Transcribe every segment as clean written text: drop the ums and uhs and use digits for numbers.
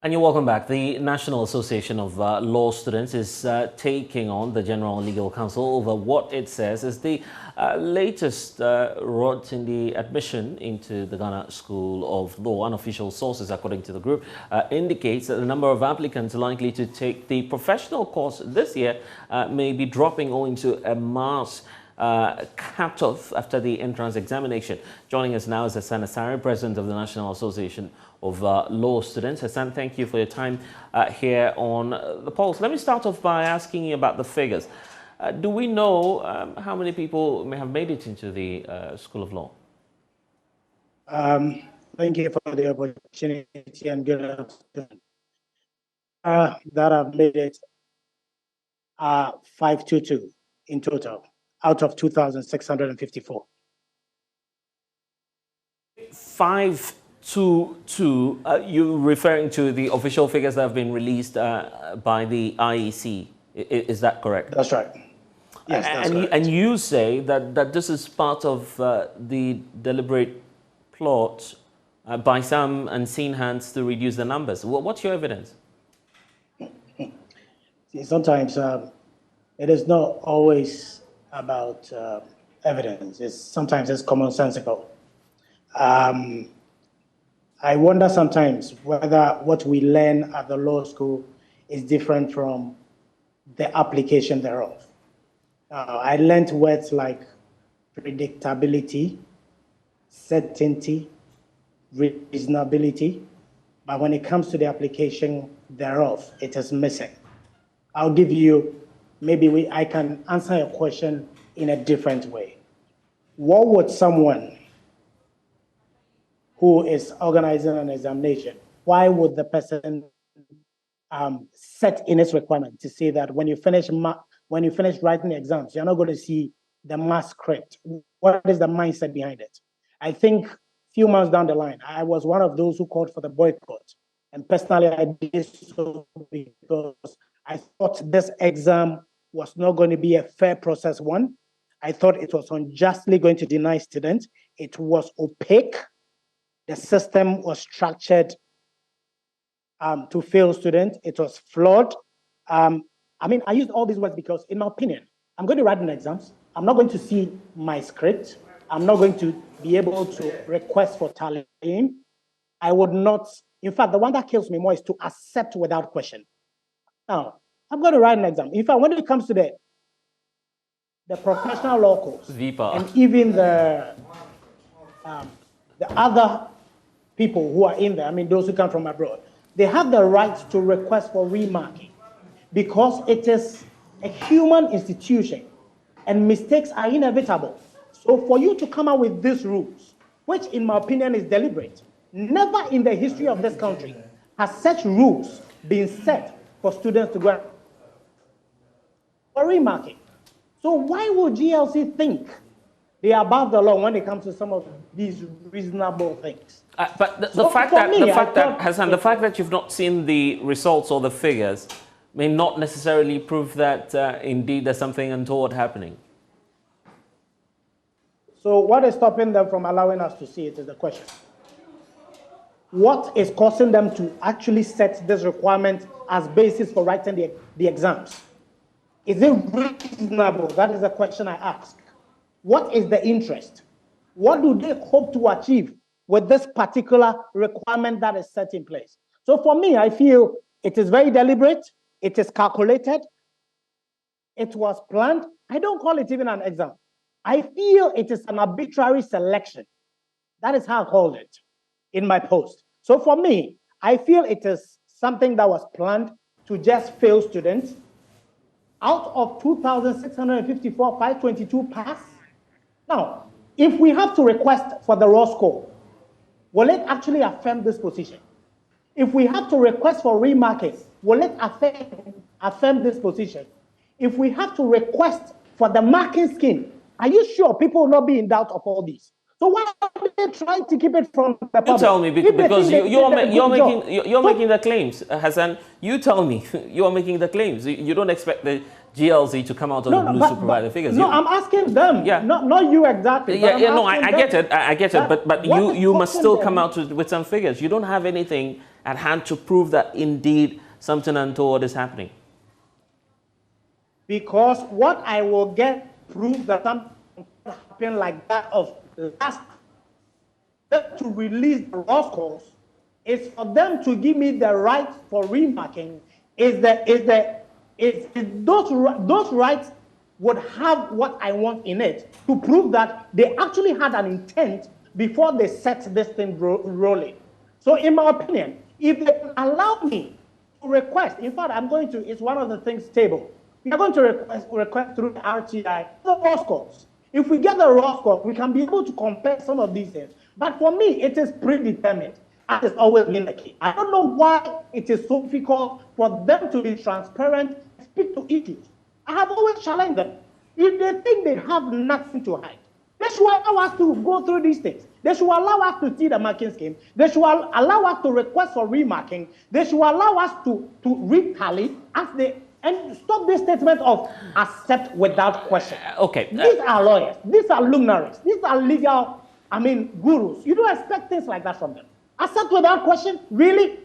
And you're welcome back. The National Association of Law Students is taking on the General Legal Counsel over what it says is the latest rot in the admission into the Ghana School of Law. Unofficial sources, according to the group, indicates that the number of applicants likely to take the professional course this year may be dropping owing to a mass cut-off after the entrance examination. Joining us now is Hassan Asari, President of the National Association of Law Students. Hassan, thank you for your time here on The Pulse. Let me start off by asking you about the figures. Do we know how many people may have made it into the School of Law? Thank you for the opportunity and good afternoon. That have made it 522 in total, out of 2,654. 522, you're referring to the official figures that have been released by the IEC, is that correct? That's right. Yes, that's correct. And you say that this is part of the deliberate plot by some unseen hands to reduce the numbers. What's your evidence? See, sometimes it is not always about evidence. Sometimes it's commonsensical. I wonder sometimes whether what we learn at the law school is different from the application thereof. I learned words like predictability, certainty, reasonability, but when it comes to the application thereof, it is missing. I'll give you, maybe I can answer your question in a different way. What would someone who is organizing an examination, why would the person set in its requirement to say that when you finish writing the exams, you're not going to see the mass script? What is the mindset behind it? I think a few months down the line, I was one of those who called for the boycott. And personally, I did so because I thought this exam was not going to be a fair process one. I thought it was unjustly going to deny students. It was opaque. The system was structured to fail students. It was flawed. I use all these words because, in my opinion, I'm going to write an exams. I'm not going to see my script. I'm not going to be able to request for tallying. I would not. In fact, the one that kills me more is to accept without question. Now, I'm going to write an exam. In fact, when it comes to the professional law course, and even the other people who are in there, those who come from abroad, they have the right to request for remarking because it is a human institution and mistakes are inevitable. So for you to come out with these rules, which in my opinion is deliberate, never in the history of this country has such rules been set for students to go for remarking. So why would GLC think they are above the law when it comes to some of these reasonable things? But the fact that you've not seen the results or the figures may not necessarily prove that indeed there's something untoward happening. So what is stopping them from allowing us to see it is the question. What is causing them to actually set this requirement as basis for writing the exams? Is it reasonable? That is the question I ask. What is the interest? What do they hope to achieve with this particular requirement that is set in place? So for me, I feel it is very deliberate. It is calculated. It was planned. I don't call it even an exam. I feel it is an arbitrary selection. That is how I called it in my post. So for me, I feel it is something that was planned to just fail students. Out of 2,654, 522 pass. Now, if we have to request for the raw score, will it actually affirm this position? If we have to request for remarking, will it affirm this position? If we have to request for the marking scheme, are you sure people will not be in doubt of all these? So why are they trying to keep it from the public? You tell me, because you're making the claims, Hassan. You tell me, you're making the claims. You don't expect the GLC to come out of the blue to provide the figures. No, I'm asking them. Yeah. Not you exactly. No, I get it. I get it. But you must still come out with some figures. You don't have anything at hand to prove that indeed something untoward is happening. Because what I will get proof that something happened like that of last to release the raw scores is for them to give me the right for remarking. Those rights would have what I want in it to prove that they actually had an intent before they set this thing rolling. So in my opinion, if they allow me to request, in fact, it's one of the things table. We are going to request through the RTI the raw scores. If we get the raw scores, we can be able to compare some of these things. But for me, it is predetermined, as it's always been the case. I don't know why it is so difficult for them to be transparent and speak to issues. I have always challenged them. If they think they have nothing to hide, they should allow us to go through these things. They should allow us to see the marking scheme. They should allow us to request for remarking. They should allow us to retally and stop this statement of accept without question. Okay. These are lawyers. These are luminaries. These are legal, gurus. You don't expect things like that from them. Accept without question? Really?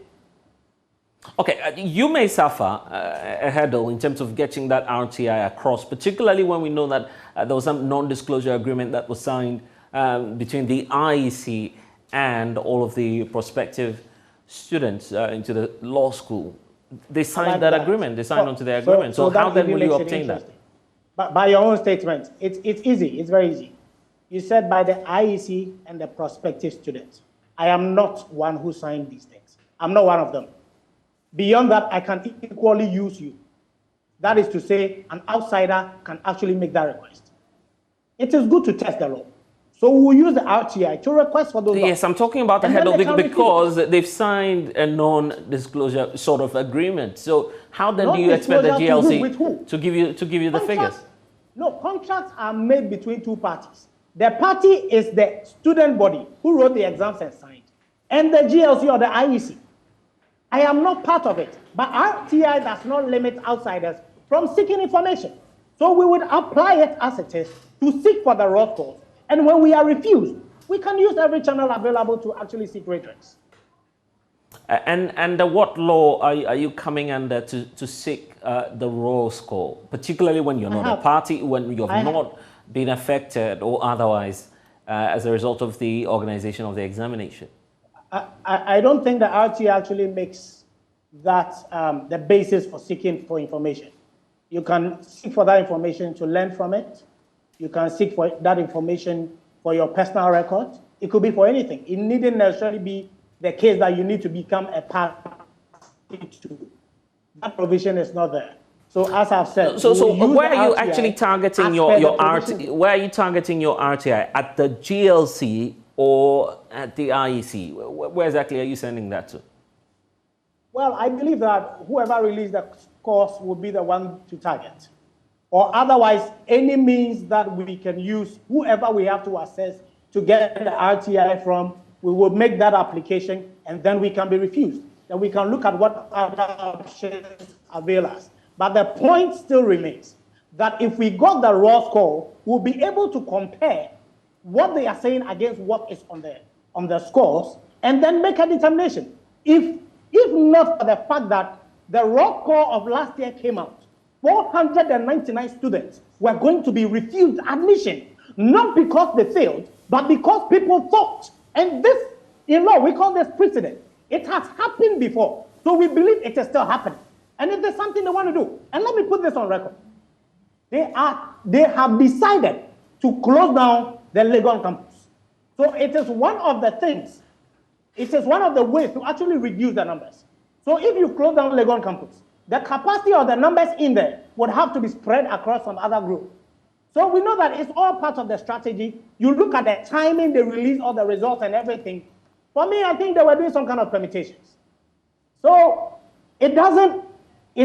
Okay, you may suffer a hurdle in terms of getting that RTI across, particularly when we know that there was some non-disclosure agreement that was signed between the IEC and all of the prospective students into the law school. They signed that agreement. They signed onto the agreement. So how then will you obtain that? But by your own statement, it's easy. It's very easy. You said by the IEC and the prospective students. I am not one who signed these things. I'm not one of them. Beyond that, I can equally use you. That is to say, an outsider can actually make that request. It is good to test the law. So we will use the RTI to request for those. Yes, I'm talking about the head of because they've signed a non-disclosure sort of agreement. So how then do you expect the GLC to give you the figures? No, contracts are made between two parties. The party is the student body who wrote the exams and signed, and the GLC or the IEC. I am not part of it, but RTI does not limit outsiders from seeking information. So we would apply it as it is to seek for the raw scores. And when we are refused, we can use every channel available to actually seek redress. And what law are you coming under to seek the raw score, particularly when you're not a party, when you have not been affected or otherwise as a result of the organization of the examination? I don't think the RTI actually makes that the basis for seeking for information. You can seek for that information to learn from it. You can seek for that information for your personal record. It could be for anything. It needn't necessarily be the case that you need to become a party to. That provision is not there. So as I've said, so where are you actually targeting your RTI? Where are you targeting your RTI? At the GLC or at the IEC? Where exactly are you sending that to? Well, I believe that whoever released the scores would be the one to target. Or otherwise, any means that we can use, whoever we have to assess to get the RTI from, we will make that application and then we can be refused. Then we can look at what other options avail us. But the point still remains that if we got the raw score, we'll be able to compare what they are saying against what is on the scores and then make a determination. If not for the fact that the raw score of last year came out, 499 students were going to be refused admission, not because they failed, but because people thought. And this, in law, we call this precedent. It has happened before, so we believe it is still happening. And if there's something they want to do, and let me put this on record, they have decided to close down the Legon campus. So it is one of the things, it is one of the ways to actually reduce the numbers. So if you close down Legon campus, the capacity of the numbers in there would have to be spread across some other group. So we know that it's all part of the strategy. You look at the timing, the release of the results and everything. For me, I think they were doing some kind of permutations. So it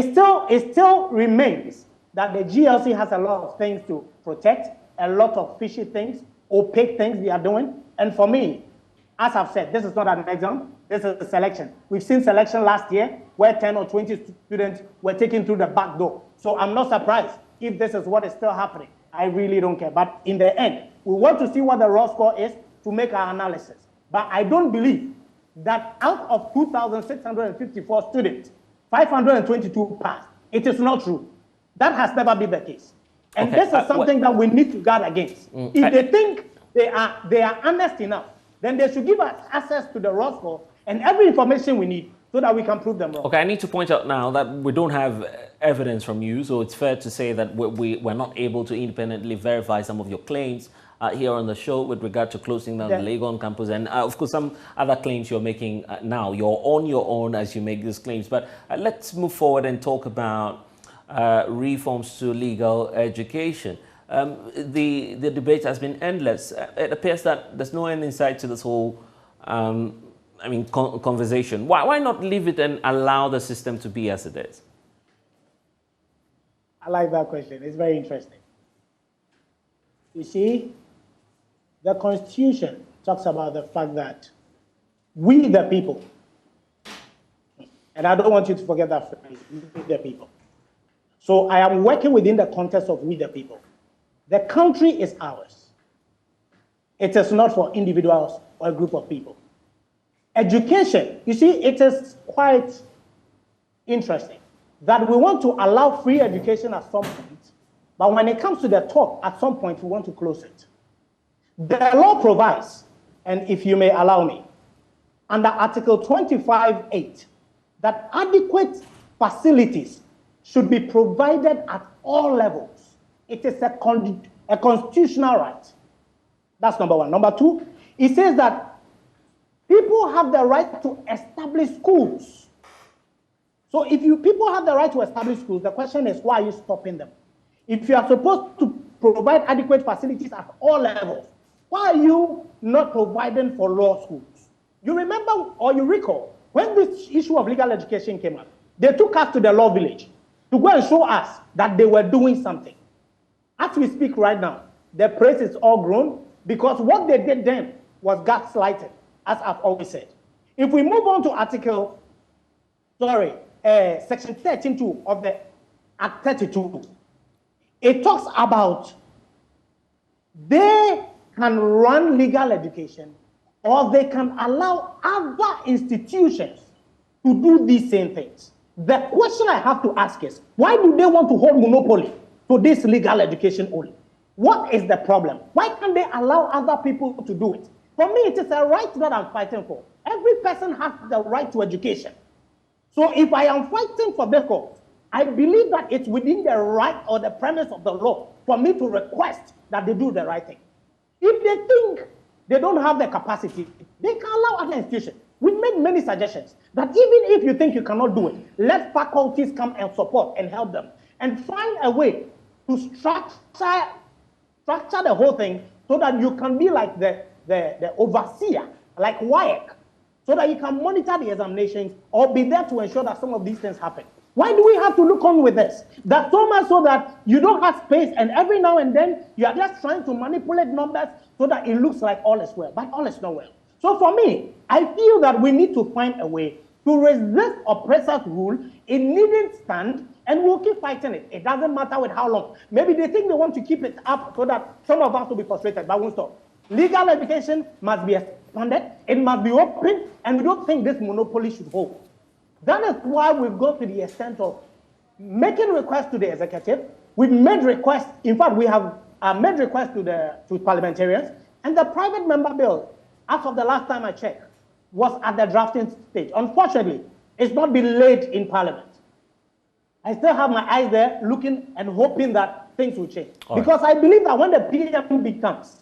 still remains that the GLC has a lot of things to protect, a lot of fishy things, opaque things they are doing. And for me, as I've said, this is not an exam, this is a selection. We've seen selection last year where 10 or 20 students were taken through the back door. So I'm not surprised if this is what is still happening. I really don't care. But in the end, we want to see what the raw score is to make our analysis. But I don't believe that out of 2,654 students, 522 passed. It is not true. That has never been the case. And this is something that we need to guard against. If they think they are honest enough, then they should give us access to the raw score and every information we need so that we can prove them wrong. Okay, I need to point out now that we don't have evidence from you, so it's fair to say that we're not able to independently verify some of your claims here on the show with regard to closing down the Legon campus and, of course, some other claims you're making now. You're on your own as you make these claims. But let's move forward and talk about reforms to legal education. The debate has been endless. It appears that there's no end in sight to this whole conversation. Why not leave it and allow the system to be as it is? I like that question. It's very interesting. You see, the Constitution talks about the fact that we the people, and I don't want you to forget that phrase, we the people. So I am working within the context of we the people. The country is ours. It is not for individuals or a group of people. Education, you see, it is quite interesting that we want to allow free education at some point, but when it comes to the talk, at some point we want to close it. The law provides, and if you may allow me, under Article 25(8), that adequate facilities should be provided at all levels. It is a constitutional right. That's number one. Number two, it says that people have the right to establish schools. So if people have the right to establish schools, the question is, why are you stopping them? If you are supposed to provide adequate facilities at all levels, why are you not providing for law schools? You remember or you recall, when this issue of legal education came up, they took us to the law village to go and show us that they were doing something. As we speak right now, the praise is all grown because what they did then was gaslighting, as I've always said. If we move on to Section 13(2) of the Act 32, it talks about they can run legal education or they can allow other institutions to do these same things. The question I have to ask is, why do they want to hold monopoly to this legal education only? What is the problem? Why can't they allow other people to do it? For me, it is a right that I'm fighting for. Every person has the right to education. So if I am fighting for this cause, I believe that it's within the right or the premise of the law for me to request that they do the right thing. If they think they don't have the capacity, they can allow other institutions. We made many suggestions that even if you think you cannot do it, let faculties come and support and help them and find a way to structure the whole thing so that you can be like the overseer, like WAEC, so that you can monitor the examinations or be there to ensure that some of these things happen. Why do we have to look on with this? That's so much so that you don't have space and every now and then you are just trying to manipulate numbers so that it looks like all is well, but all is not well. So for me, I feel that we need to find a way to resist oppressors' rule. It needn't stand, and we'll keep fighting it. It doesn't matter with how long. Maybe they think they want to keep it up so that some of us will be frustrated, but won't stop. Legal education must be expanded, it must be open, and we don't think this monopoly should hold. That is why we've gone to the extent of making requests to the executive. We've made requests, in fact, we have made requests to parliamentarians, and the private member bill, as of the last time I checked, was at the drafting stage. Unfortunately, it's not been laid in Parliament. I still have my eyes there looking and hoping that things will change. Because I believe that when the PMB comes,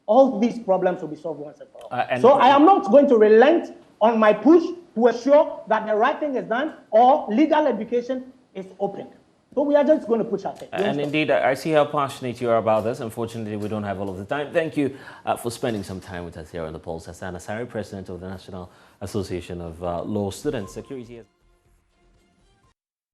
all these problems will be solved once and for all. So I am not going to relent on my push to ensure that the right thing is done or legal education is opened. So we are just going to push our thing. And indeed, I see how passionate you are about this. Unfortunately, we don't have all of the time. Thank you for spending some time with us here on The Pulse. Hassan Asari, President of the National Association of Law Students. Security.